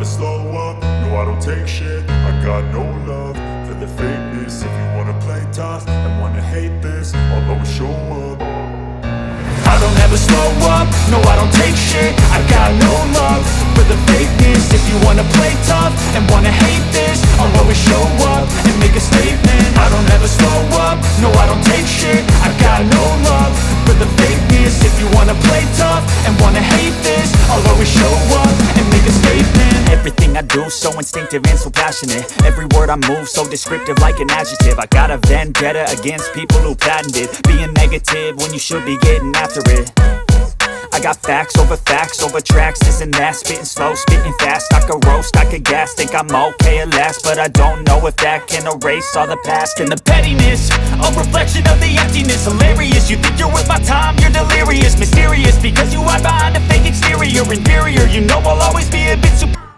slow up, no I don't take shit. I got no love for the fakeness. If you wanna play tough and wanna hate this, I'll always show up. I don't ever slow up, no I don't take shit. I got no love for the fakeness. If you wanna play tough and wanna hate this, I'll always show up and make a statement. I don't ever slow up, no I don't take shit. I got no love for the fakeness. If you wanna play tough and wanna hate this, I'll always show up and make a statement. Everything I do so instinctive and so passionate. Every word I move so descriptive like an adjective. I got a vendetta against people who patented being negative when you should be getting after it. I got facts over tracks, this and that. Spitting slow, spitting fast, I could roast, I could gas. Think I'm okay at last, but I don't know if that can erase all the past. And the pettiness, a reflection of the emptiness. Hilarious, you think you're worth my time, you're delirious. Mysterious, because you hide behind a fake exterior. Inferior, you know I'll always be a bit superior.